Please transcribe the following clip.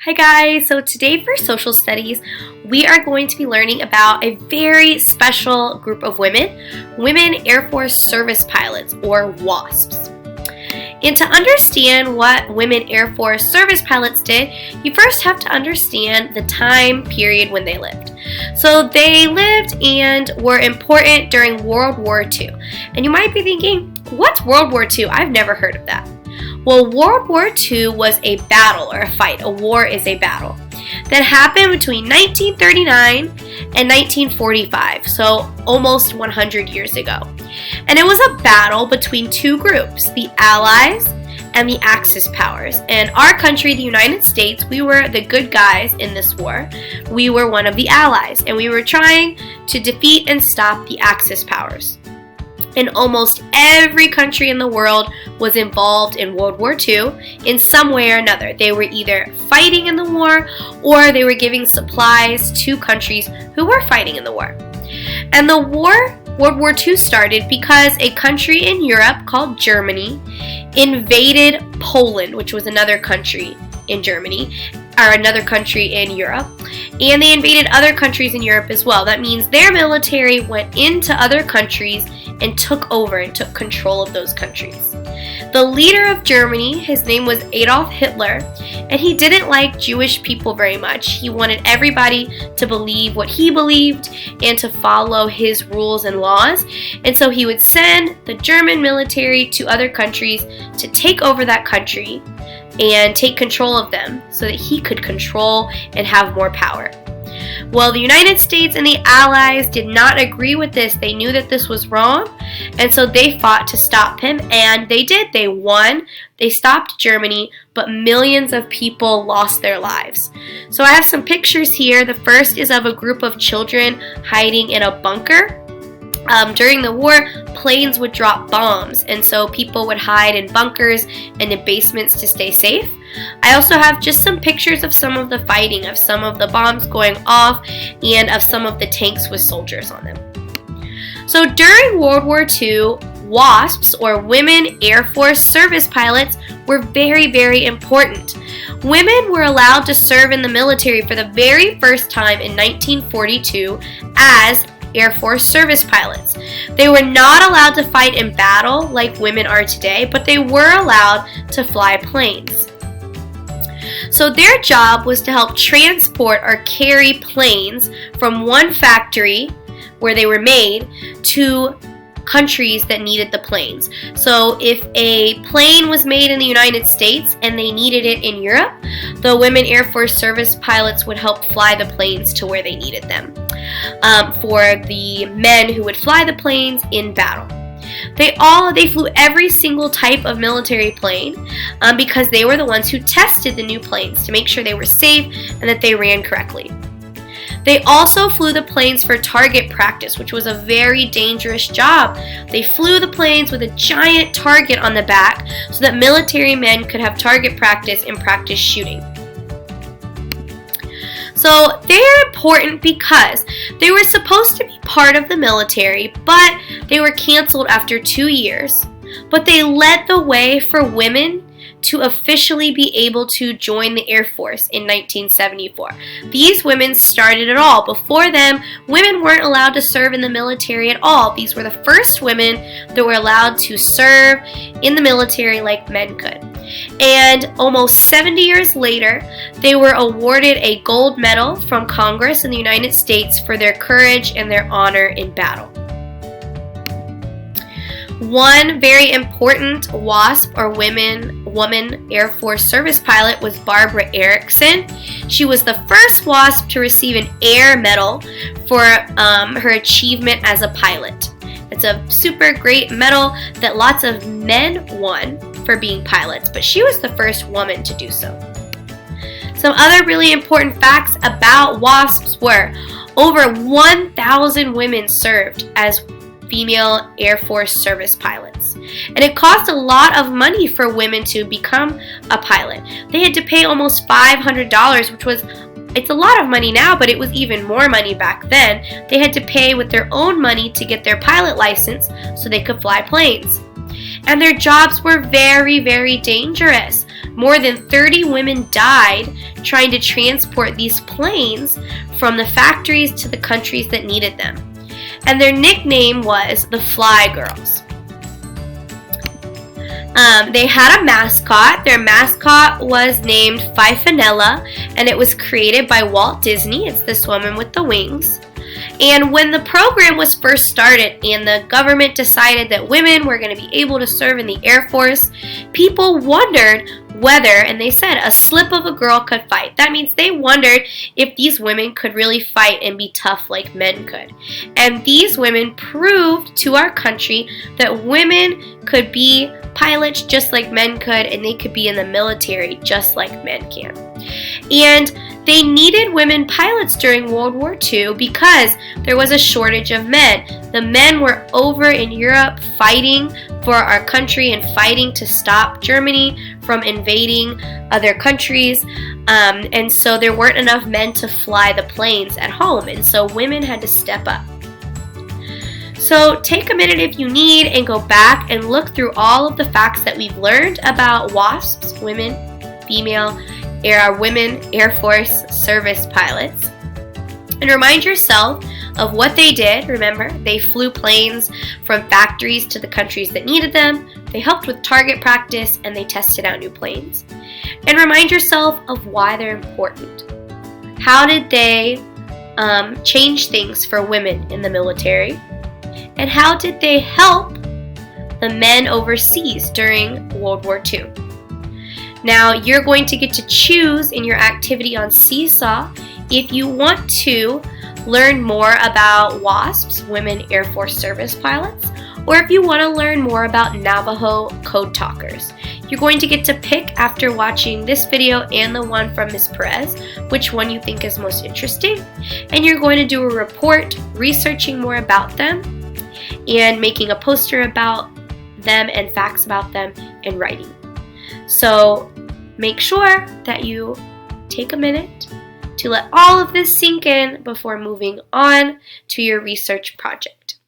Hi guys, so today for social studies, we are going to be learning about a very special group of women Air Force Service Pilots, or WASPs. And to understand what women Air Force Service Pilots did, you first have to understand the time period when they lived. So they lived and were important during World War II. And you might be thinking, what's World War II? I've never heard of that. Well, World War II was a battle or a fight. A war is a battle that happened between 1939 and 1945, so almost 100 years ago. And it was a battle between two groups, the Allies and the Axis powers. And our country, the United States, we were the good guys in this war. We were one of the Allies, and we were trying to defeat and stop the Axis powers. And almost every country in the world was involved in World War II in some way or another. They were either fighting in the war or they were giving supplies to countries who were fighting in the war. And the World War II started because a country in Europe called Germany invaded Poland, which was another country in Germany, or another country in Europe, and they invaded other countries in Europe as well. That means their military went into other countries and took over and took control of those countries. The leader of Germany, his name was Adolf Hitler, and he didn't like Jewish people very much. He wanted everybody to believe what he believed and to follow his rules and laws. And so he would send the German military to other countries to take over that country and take control of them so that he could control and have more power. Well, the United States and the Allies did not agree with this. They knew that this was wrong, and so they fought to stop him, and they did. They won. They stopped Germany, but millions of people lost their lives. So I have some pictures here. The first is of a group of children hiding in a bunker. During the war, planes would drop bombs, and so people would hide in bunkers and in basements to stay safe. I also have just some pictures of some of the fighting, of some of the bombs going off, and of some of the tanks with soldiers on them. So during World War II, WASPs, or Women Air Force Service Pilots, were very, very important. Women were allowed to serve in the military for the very first time in 1942 as Air Force Service Pilots. They were not allowed to fight in battle like women are today, but they were allowed to fly planes. So their job was to help transport or carry planes from one factory where they were made to countries that needed the planes. So if a plane was made in the United States and they needed it in Europe, the Women Air Force Service Pilots would help fly the planes to where they needed them for the men who would fly the planes in battle. They flew every single type of military plane because they were the ones who tested the new planes to make sure they were safe and that they ran correctly. They also flew the planes for target practice, which was a very dangerous job. They flew the planes with a giant target on the back so that military men could have target practice and practice shooting. So they're important because they were supposed to be part of the military, but they were canceled after 2 years. But they led the way for women to officially be able to join the Air Force in 1974. These women started it all. Before them, women weren't allowed to serve in the military at all. These were the first women that were allowed to serve in the military like men could. And almost 70 years later, they were awarded a gold medal from Congress in the United States for their courage and their honor in battle. One very important WASP, or Woman Air Force Service Pilot, was Barbara Erickson. She was the first WASP to receive an Air Medal for her achievement as a pilot. It's a super great medal that lots of men won for being pilots, but she was the first woman to do so. Some other really important facts about WASPs were over 1,000 women served as female Air Force Service Pilots. And it cost a lot of money for women to become a pilot. They had to pay almost $500, which was, it's a lot of money now, but it was even more money back then. They had to pay with their own money to get their pilot license so they could fly planes. And their jobs were very, very dangerous. More than 30 women died trying to transport these planes from the factories to the countries that needed them. And their nickname was the Fly Girls. They had a mascot. Their mascot was named Fifinella, and it was created by Walt Disney. It's this woman with the wings. And when the program was first started and the government decided that women were going to be able to serve in the Air Force, people wondered whether, and they said, a slip of a girl could fight. That means they wondered if these women could really fight and be tough like men could. And these women proved to our country that women could be pilots just like men could, and they could be in the military just like men can. And they needed women pilots during World War II because there was a shortage of men. The men were over in Europe fighting for our country and fighting to stop Germany from invading other countries. And so there weren't enough men to fly the planes at home. And so women had to step up. So take a minute if you need and go back and look through all of the facts that we've learned about WASPs, women, female, women Air Force service pilots. And remind yourself of what they did. Remember, they flew planes from factories to the countries that needed them. They helped with target practice, and they tested out new planes. And remind yourself of why they're important. How did they change things for women in the military? And how did they help the men overseas during World War II? Now, you're going to get to choose in your activity on Seesaw if you want to learn more about WASPs, Women Air Force Service Pilots, or if you want to learn more about Navajo Code Talkers. You're going to get to pick after watching this video and the one from Ms. Perez, which one you think is most interesting, and you're going to do a report researching more about them and making a poster about them and facts about them and writing. So make sure that you take a minute to let all of this sink in before moving on to your research project.